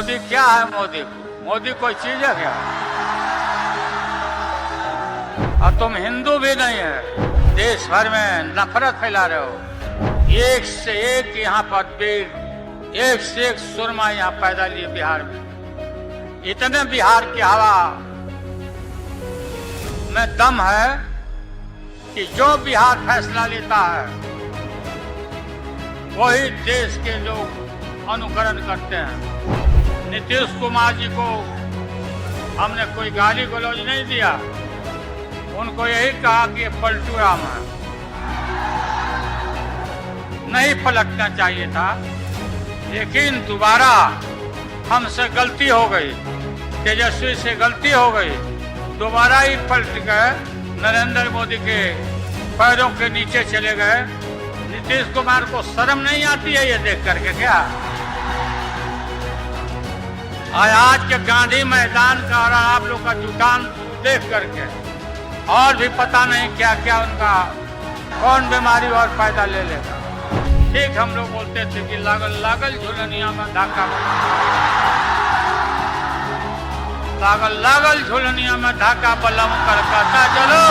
मोदी क्या है? मोदी कोई चीज है क्या? और तुम हिंदू भी नहीं है, देश भर में नफरत फैला रहे हो। एक से एक यहाँ पर वीर, एक से एक सुरमा यहाँ पैदा लिए बिहार में। इतने बिहार की हवा में दम है कि जो बिहार फैसला लेता है वही देश के लोग अनुकरण करते हैं। नीतीश कुमार जी को हमने कोई गाली गलौज नहीं दिया, उनको यही कहा कि पलटू राम है, नहीं पलटना चाहिए था। लेकिन दोबारा हमसे गलती हो गई, तेजस्वी से गलती हो गई, दोबारा ही पलट गए, नरेंद्र मोदी के पैरों के नीचे चले गए। नीतीश कुमार को शर्म नहीं आती है ये देख करके क्या? आज के गांधी मैदान का और आप लोग का जुटान देख करके और भी पता नहीं क्या क्या उनका कौन बीमारी और पैदा ले लेगा। ठीक हम लोग बोलते थे कि लागल लागल झुलनिया में धाका, लागल लागल झुलनिया में धाका बलम करता चलो।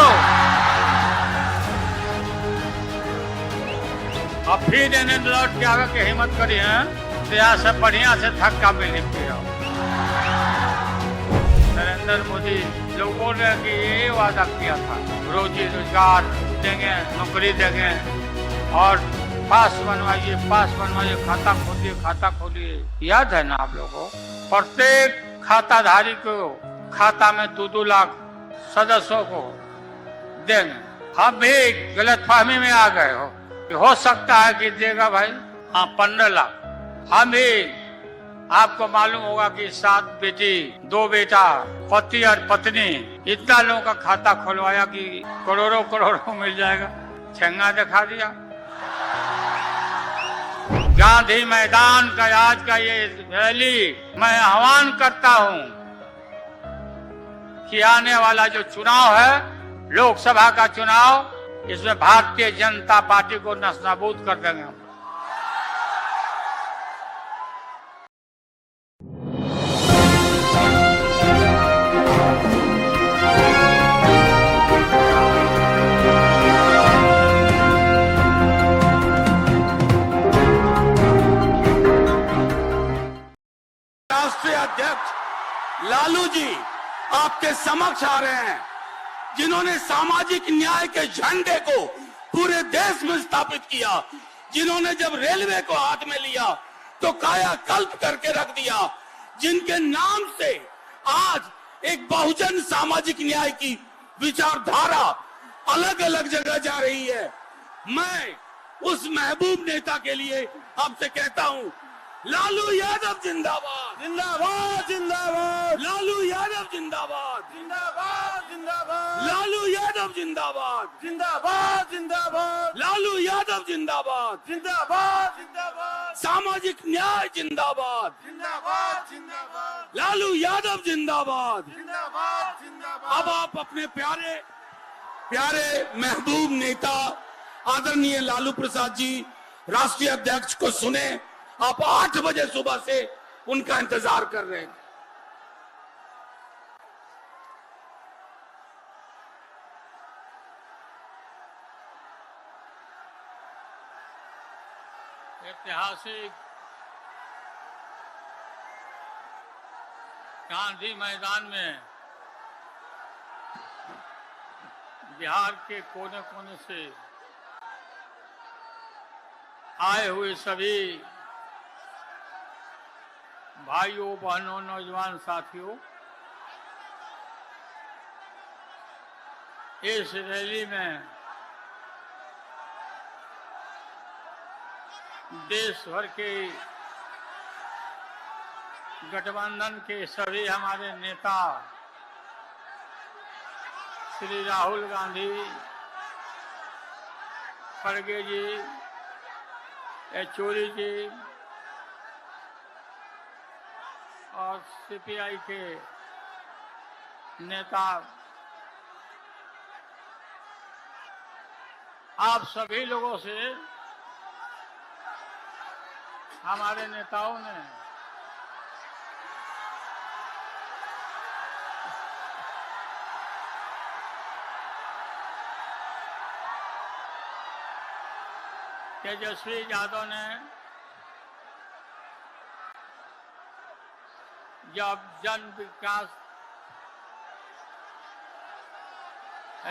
अब फिर इन्हें लौट के आगे की हिम्मत करी है तो यहाँ से बढ़िया से धक्का मिली फिर। नरेंद्र मोदी लोग बोल रहे हैं कि ये वादा किया था, रोजी रोजगार देंगे, नौकरी देंगे और पास बनवाइए, खाता खोलिए। याद है ना आप लोगों को? प्रत्येक खाताधारी को खाता में 2-2 लाख सदस्यों को देंगे। हम भी गलतफहमी में आ गए हो सकता है कि देगा भाई, हाँ 15 लाख। हम भी आपको मालूम होगा कि 7 बेटी 2 बेटा, पति और पत्नी, इतना लोगों का खाता खुलवाया कि करोड़ों मिल जाएगा। छंगा दिखा दिया। गांधी मैदान का आज का ये रैली मैं आह्वान करता हूं कि आने वाला जो चुनाव है, लोकसभा का चुनाव, इसमें भारतीय जनता पार्टी को नस्ताबूद कर देंगे हम। राष्ट्रीय अध्यक्ष लालू जी आपके समक्ष आ रहे हैं, जिन्होंने सामाजिक न्याय के झंडे को पूरे देश में स्थापित किया, जिन्होंने जब रेलवे को हाथ में लिया तो कायाकल्प करके रख दिया, जिनके नाम से आज एक बहुजन सामाजिक न्याय की विचारधारा अलग अलग जगह जा रही है। मैं उस महबूब नेता के लिए आपसे कहता हूं, लालू यादव जिंदाबाद, जिंदाबाद जिंदाबाद। लालू यादव जिंदाबाद, जिंदाबाद जिंदाबाद। लालू यादव जिंदाबाद, जिंदाबाद जिंदाबाद। लालू यादव जिंदाबाद, जिंदाबाद जिंदाबाद। सामाजिक न्याय जिंदाबाद, जिंदाबाद जिंदाबाद। लालू यादव जिंदाबाद, जिंदाबाद जिंदाबाद। अब आप अपने प्यारे महबूब नेता आदरणीय लालू प्रसाद जी राष्ट्रीय अध्यक्ष को सुने। आप 8 बजे सुबह से उनका इंतजार कर रहे हैं। ऐतिहासिक गांधी मैदान में बिहार के कोने कोने से आए हुए सभी भाइयों, बहनों, नौजवान साथियों, इस रैली में देश भर के गठबंधन के सभी हमारे नेता, श्री राहुल गांधी, खड़गे जी, येचुरी जी और सीपीआई के नेता, आप सभी लोगों से हमारे नेताओं ने तेजस्वी यादव ने जब जन विकास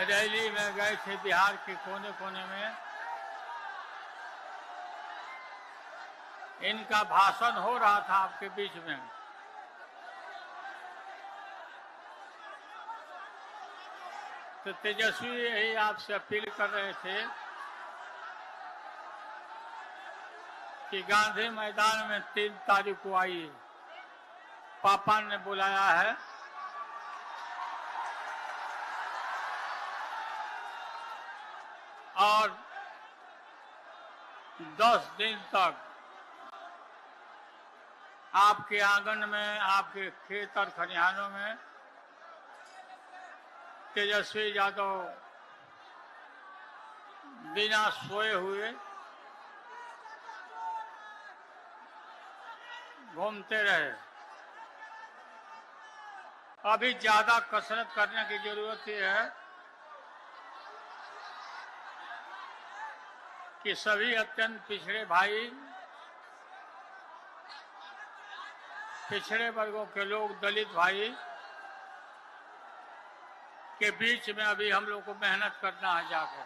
रैली में गए थे बिहार के कोने कोने में, इनका भाषण हो रहा था आपके बीच में, तो तेजस्वी यही आपसे अपील कर रहे थे कि गांधी मैदान में 3 तारीख को आइए, पापा ने बुलाया है। और 10 दिन तक आपके आंगन में, आपके खेत और खलिहानों में तेजस्वी यादव बिना सोए हुए घूमते रहे। अभी ज्यादा कसरत करने की जरूरत है कि सभी अत्यंत पिछड़े भाई, पिछड़े वर्गों के लोग, दलित भाई के बीच में अभी हम लोग को मेहनत करना है जाकर।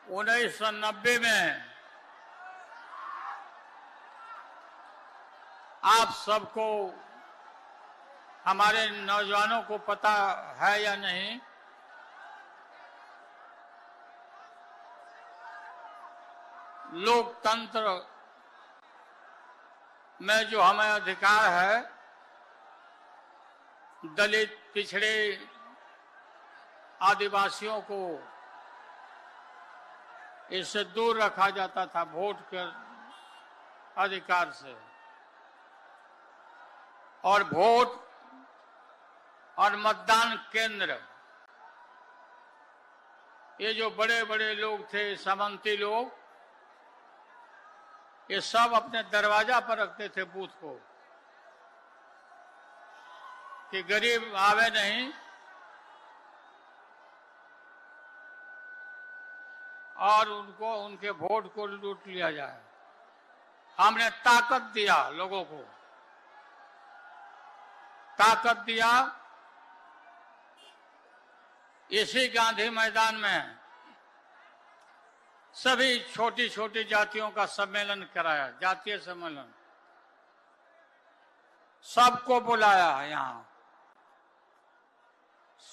1990 में आप सबको, हमारे नौजवानों को पता है या नहीं, लोकतंत्र में जो हमें अधिकार है, दलित, पिछड़े, आदिवासियों को इससे दूर रखा जाता था वोट के अधिकार से। और वोट और मतदान केंद्र, ये जो बड़े बड़े लोग थे, सामंती लोग, ये सब अपने दरवाजा पर रखते थे बूथ को, कि गरीब आवे नहीं और उनको, उनके वोट को लूट लिया जाए। हमने ताकत दिया लोगों को, ताकत दिया। इसी गांधी मैदान में सभी छोटी छोटी जातियों का सम्मेलन कराया, जातीय सम्मेलन, सबको बुलाया, यहाँ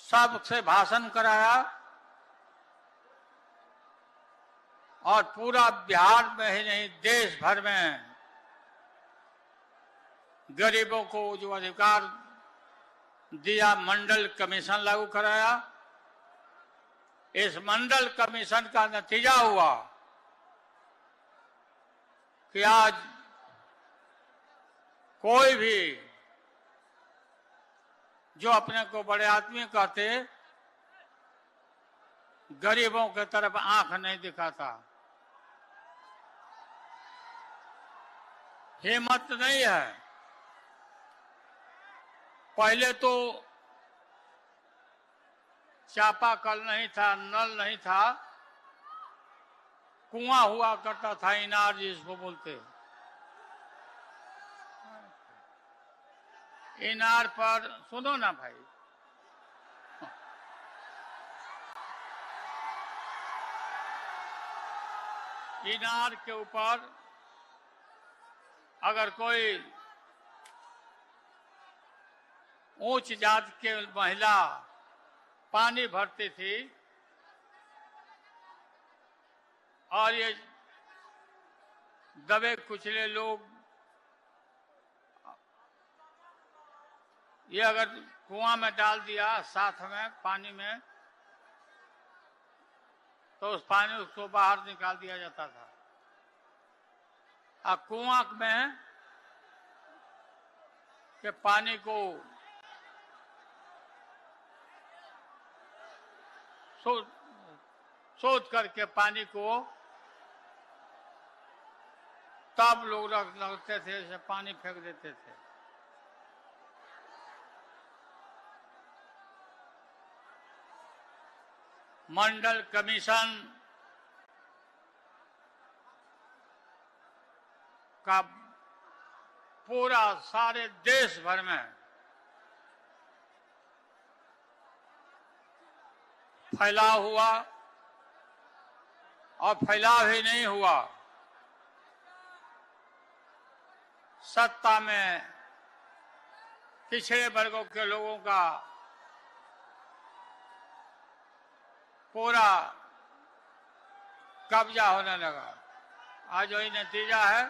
सबसे भाषण कराया और पूरा बिहार में ही नहीं, देश भर में गरीबों को जो अधिकार दिया, मंडल कमीशन लागू कराया। इस मंडल कमीशन का नतीजा हुआ कि आज कोई भी जो अपने को बड़े आदमी कहते, गरीबों की तरफ आंख नहीं दिखाता, हिम्मत नहीं है। पहले तो चापाकल नहीं था, नल नहीं था, कुआं हुआ करता था, इनार जिसको बोलते। इनार पर, सुनो ना भाई, इनार के ऊपर अगर कोई उच्च जात के महिला पानी भरती थी और ये दबे कुचले लोग ये अगर कुआं में डाल दिया साथ में पानी में, तो उस पानी उसको बाहर निकाल दिया जाता था। अब कुआं में के पानी को शोध करके पानी को तब लोग रखते थे, ऐसे पानी फेंक देते थे। मंडल कमीशन का पूरा सारे देश भर में फैलाव हुआ और फैलाव ही नहीं हुआ, सत्ता में पिछड़े वर्गों के लोगों का पूरा कब्जा होने लगा। आज वही नतीजा है।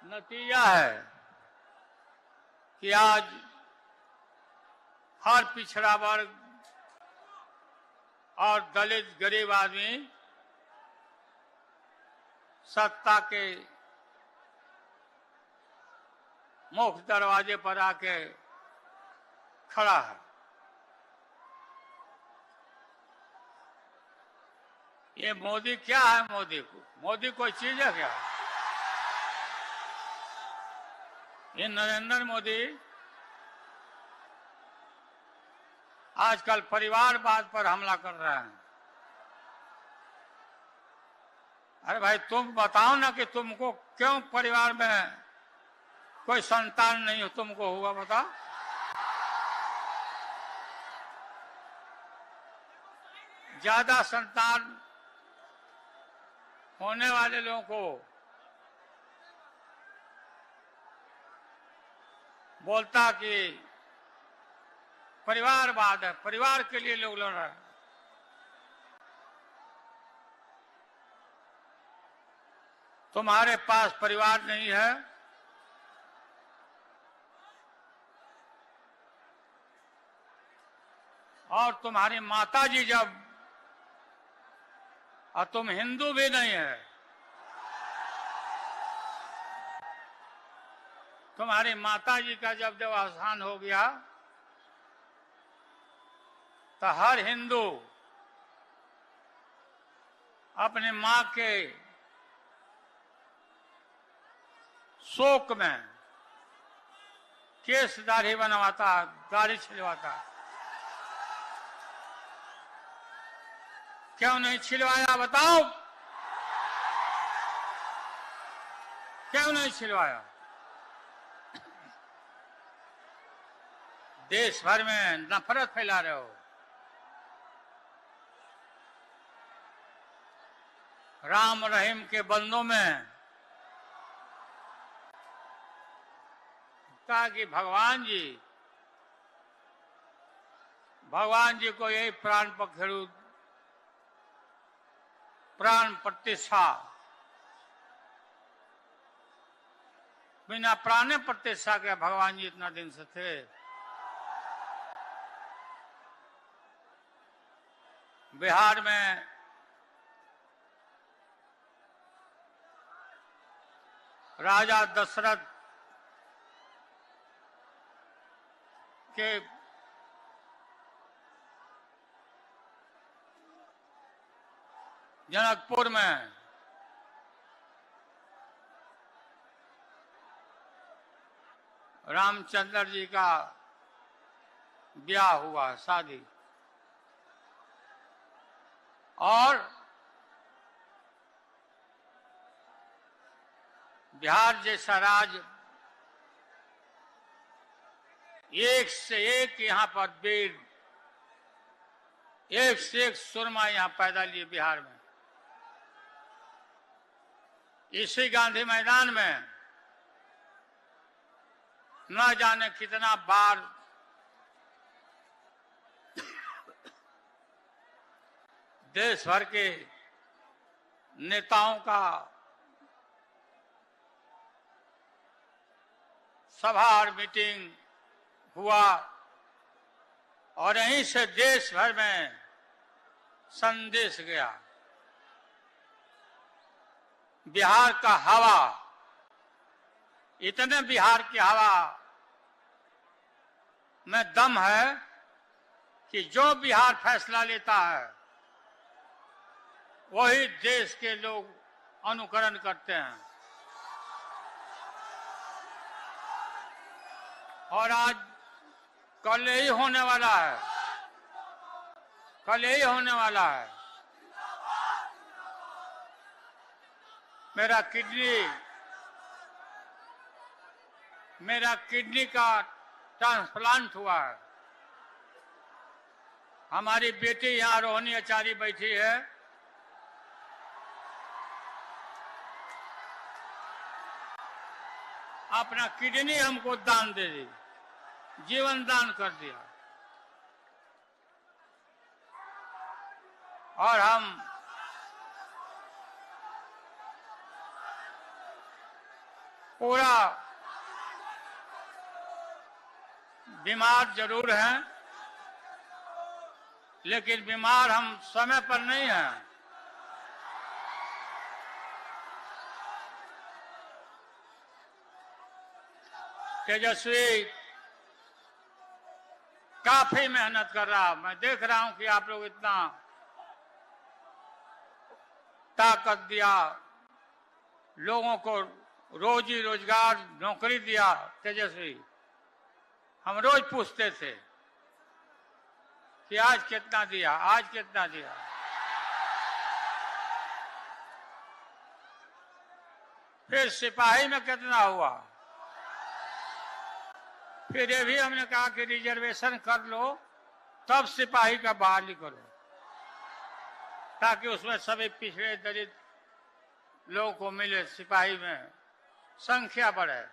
नतीजा है कि आज हर पिछड़ा वर्ग और दलित गरीब आदमी सत्ता के मुख्य दरवाजे पर आके खड़ा है। ये मोदी क्या है? मोदी कोई चीज है क्या? ये नरेंद्र मोदी आजकल परिवारवाद पर हमला कर रहे हैं। अरे भाई तुम बताओ ना कि तुमको क्यों परिवार में कोई संतान नहीं तुमको हुआ, बताओ। ज्यादा संतान होने वाले लोगों को बोलता कि परिवारवाद है, परिवार के लिए लोग लड़ रहे हैं। तुम्हारे पास परिवार नहीं है, और तुम्हारी माताजी जब, और तुम हिंदू भी नहीं है, तुम्हारी माताजी का जब देहावसान हो गया तो हर हिंदू अपने मां के शोक में केस दाढ़ी बनवाता, दाढ़ी छिलवाता। क्यों नहीं छिलवाया बताओ? क्यों नहीं छिलवाया? देश भर में नफरत फैला रहे हो। राम रहीम के बंदों में कहा कि भगवान जी को यही प्राण पखेरु, प्राण प्रतिष्ठा, बिना प्राण प्रतिष्ठा के भगवान जी इतना दिन से थे। बिहार में राजा दशरथ के जनकपुर में रामचंद्र जी का ब्याह हुआ, शादी, और बिहार जैसा राज्य, एक से एक यहाँ पर वीर, एक से एक सुरमा यहाँ पैदा लिए बिहार में। इसी गांधी मैदान में न जाने कितना बार देश भर के नेताओं का सभा और मीटिंग हुआ, और यहीं से देश भर में संदेश गया। बिहार का हवा, इतने बिहार की हवा में दम है कि जो बिहार फैसला लेता है वही देश के लोग अनुकरण करते हैं। और आज कल यही होने वाला है, कल यही होने वाला है। मेरा किडनी का ट्रांसप्लांट हुआ है। हमारी बेटी यहाँ रोहिणी आचार्य बैठी है, अपना किडनी हमको दान दे दी, जीवन दान कर दिया। और हम पूरा बीमार जरूर हैं, लेकिन बीमार हम समय पर नहीं हैं। तेजस्वी काफी मेहनत कर रहा। मैं देख रहा हूं कि आप लोग इतना ताकत दिया, लोगों को रोजी रोजगार नौकरी दिया। तेजस्वी, हम रोज पूछते थे कि आज कितना दिया, आज कितना दिया। फिर सिपाही में कितना हुआ, फिर ये भी हमने कहा कि रिजर्वेशन कर लो, तब सिपाही का बहाली करो, ताकि उसमें सभी पिछड़े दलित लोगों को मिले, सिपाही में संख्या बढ़े।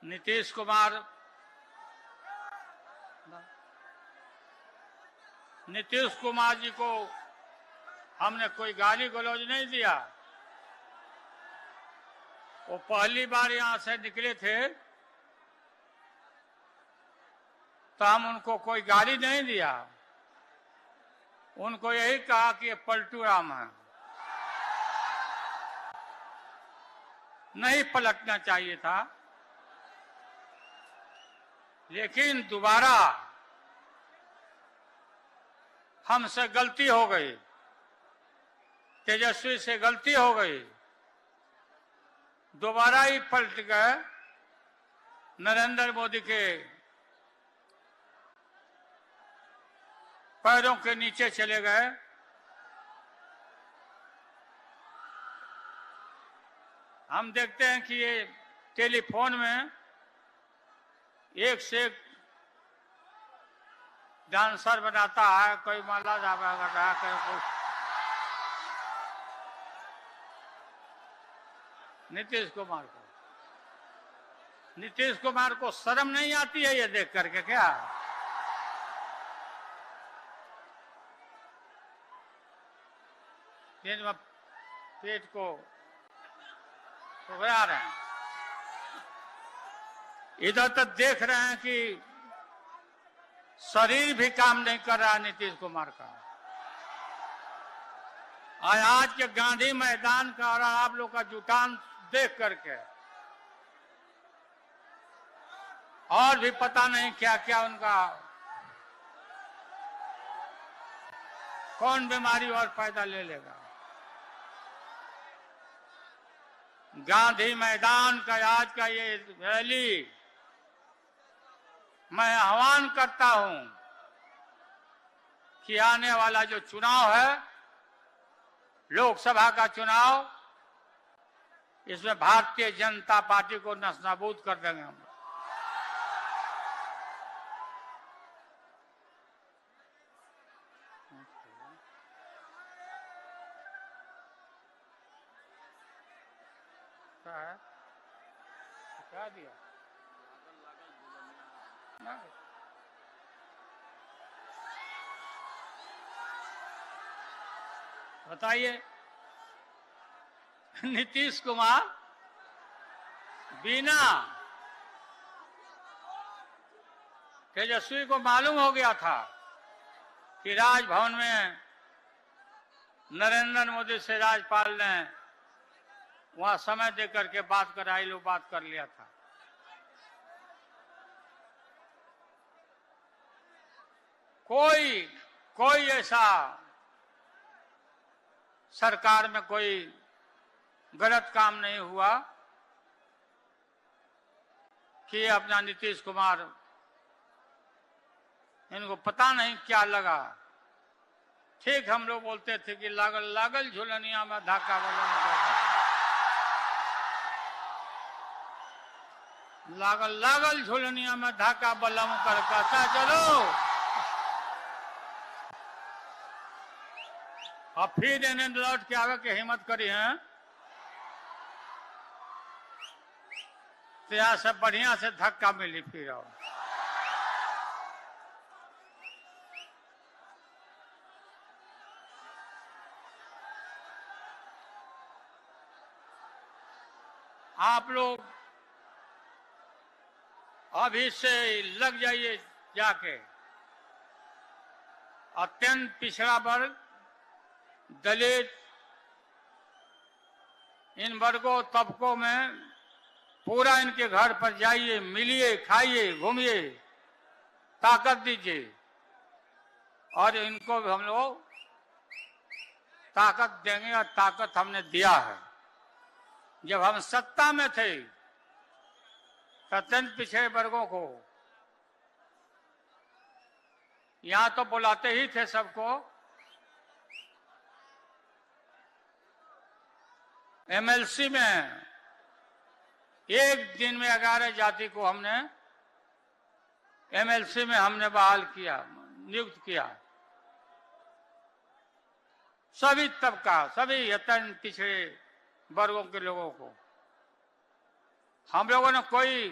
नीतीश कुमार जी को हमने कोई गाली गलौज नहीं दिया। वो पहली बार यहां से निकले थे तो हम उनको कोई गाली नहीं दिया, उनको यही कहा कि ये पलटू राम है, नहीं पलटना चाहिए था। लेकिन दोबारा हमसे गलती हो गई, तेजस्वी से गलती हो गई, दोबारा ही पलट गए, नरेंद्र मोदी के पैरों के नीचे चले गए। हम देखते हैं कि ये टेलीफोन में एक से एक डांसर बनाता है, कोई माला जावा कर रहा है, कोई कुछ। नीतीश कुमार को शर्म नहीं आती है ये देख करके? क्या दिन में पेट को उगा रहे हैं, इधर तक देख रहे हैं कि शरीर भी काम नहीं कर रहा नीतीश कुमार का। आज के गांधी मैदान का और आप लोग का जुटान देख करके और भी पता नहीं क्या क्या उनका कौन बीमारी और पैदा ले लेगा। गांधी मैदान का आज का ये रैली मैं आह्वान करता हूं कि आने वाला जो चुनाव है, लोकसभा का चुनाव, इसमें भारतीय जनता पार्टी को नस्तानाबूद कर देंगे हम। क्या दिया? बताइए, नीतीश कुमार बिना तेजस्वी को मालूम हो गया था कि राजभवन में नरेंद्र मोदी से राज्यपाल ने वहां समय देकर के बात कराई, लो बात कर लिया था। कोई ऐसा सरकार में कोई गलत काम नहीं हुआ किए अपना नीतीश कुमार। इनको पता नहीं क्या लगा। ठीक हम लोग बोलते थे कि लागल लागल झुलनिया में धाका बलम करका, लागल लागल झुलनिया में धाका बलम करका। चलो अब फिर इन्हें लौट के आगे की हिम्मत करी है तो यहाँ से बढ़िया से धक्का मिली फिर। आप लोग अभी से लग जाइए जाके। अत्यंत पिछड़ा वर्ग, दलित, इन वर्गों तबकों में पूरा इनके घर पर जाइए, मिलिए, खाइए, घूमिए, ताकत दीजिए और इनको भी हम लोग ताकत देंगे। और ताकत हमने दिया है। जब हम सत्ता में थे अत्यंत पिछड़े वर्गों को यहां तो बुलाते ही थे सबको। एमएलसी में एक दिन में 11 जाति को हमने एमएलसी में हमने बहाल किया, नियुक्त किया। सभी तबका, सभी अत्यंत पिछड़े वर्गों के लोगों को हम लोगों ने कोई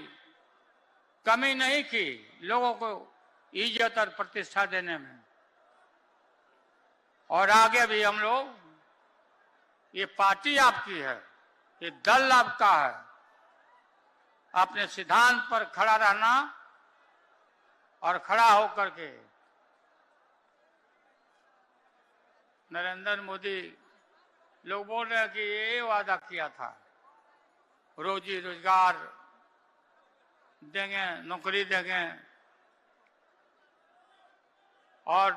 कमी नहीं की लोगों को इज्जत और प्रतिष्ठा देने में। और आगे भी हम लोग, ये पार्टी आपकी है, ये दल आपका है। अपने सिद्धांत पर खड़ा रहना और खड़ा होकर के नरेंद्र मोदी लोग बोल रहे हैं कि ये वादा किया था रोजी रोजगार देंगे, नौकरी देंगे और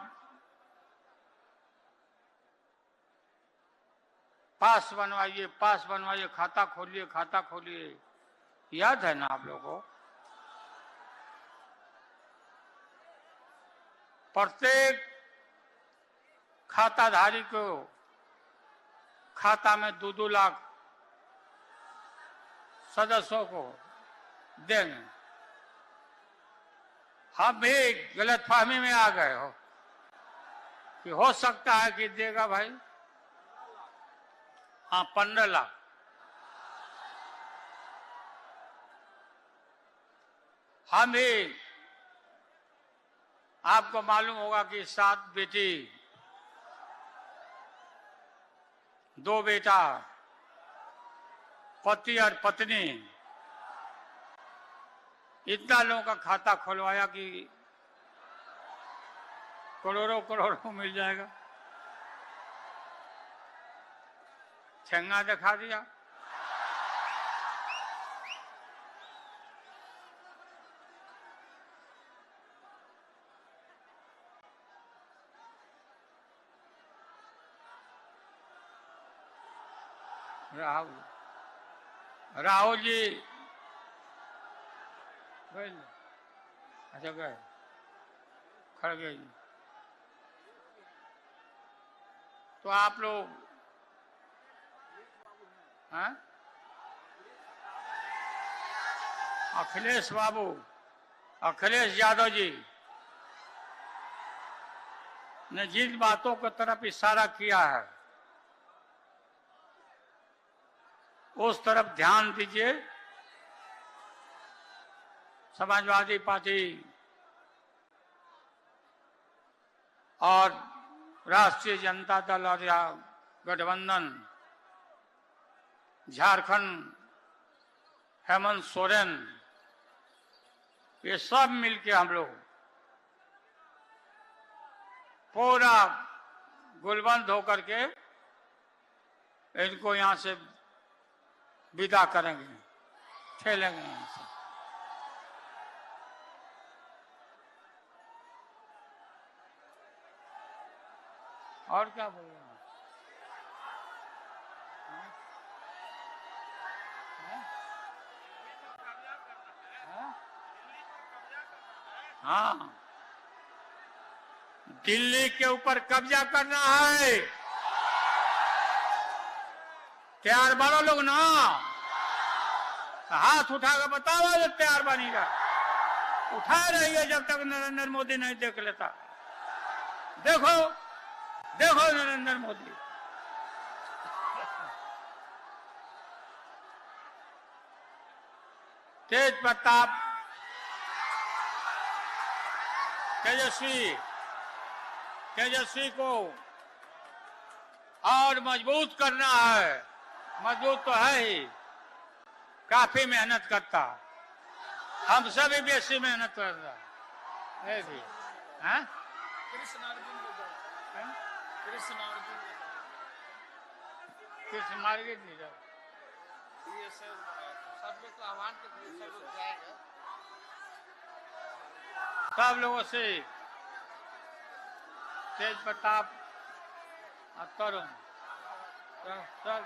पास बनवाइए, पास बनवाइए, खाता खोलिए, खाता खोलिए। याद है ना आप लोगों को? प्रत्येक खाताधारी को खाता में 2-2 लाख सदस्यों को देंगे। हम भी गलतफहमी में आ गए हो कि हो सकता है कि देगा भाई। हाँ, 15 लाख। हम भी, आपको मालूम होगा कि 7 बेटी 2 बेटा, पति और पत्नी, इतना लोगों का खाता खुलवाया कि करोड़ों करोड़ों मिल जाएगा। ठेंगा दिखा दिया। राहुल जी गए? अच्छा गए, खड़गे जी। तो आप लोग हैं? अखिलेश बाबू, अखिलेश यादव जी ने जिन बातों की तरफ इशारा किया है उस तरफ ध्यान दीजिए। समाजवादी पार्टी और राष्ट्रीय जनता दल और गठबंधन, झारखंड हेमंत सोरेन, ये सब मिलके हम लोग पूरा गुलबंद होकर के इनको यहां से विदा करेंगे, ठेलेंगे यहां से। और क्या बोल रहे हैं? हाँ? हाँ, दिल्ली के ऊपर कब्जा करना है। तैयार बनो लोग ना, हाथ उठा कर बताओ जब तैयार बनेगा। उठा रहिए जब तक नरेंद्र मोदी नहीं देख लेता। देखो देखो नरेंद्र मोदी, तेज प्रताप तेजस्वी को और मजबूत करना है। मजबूत तो है ही, काफी मेहनत करता, हम सभी बेसी मेहनत करता है भी। हाँ? कृष्ण मार्ग नहीं जाओ, सब लोग को आह्वान के सब लोग जाएगा, सब लोगों से तेज प्रताप और तरुण सब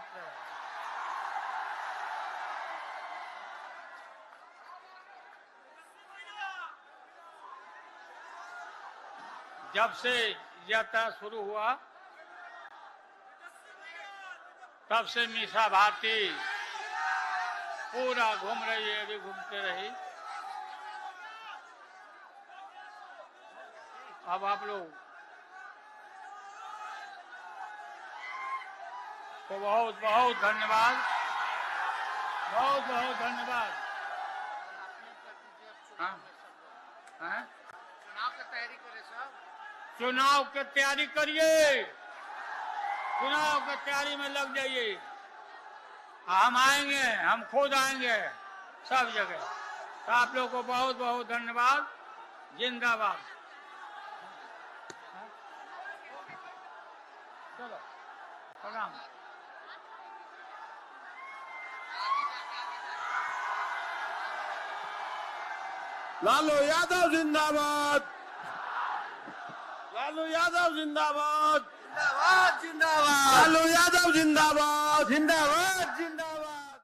जब से यात्रा शुरू हुआ तब से मीसा भारती पूरा घूम रही है, अभी घूमते रही। अब आप लोग को बहुत बहुत धन्यवाद, बहुत बहुत धन्यवाद। हाँ? हाँ? चुनाव की तैयारी करें सब, चुनाव की तैयारी करिए, चुनाव की तैयारी में लग जाइए। हम आएंगे, हम खुद आएंगे सब जगह। तो आप लोगों को बहुत बहुत धन्यवाद, जिंदाबाद। चलो प्रणाम। लालू यादव जिंदाबाद, लालू यादव जिंदाबाद, जिंदाबाद जिंदाबाद, लालू यादव जिंदाबाद, जिंदाबाद जिंदाबाद।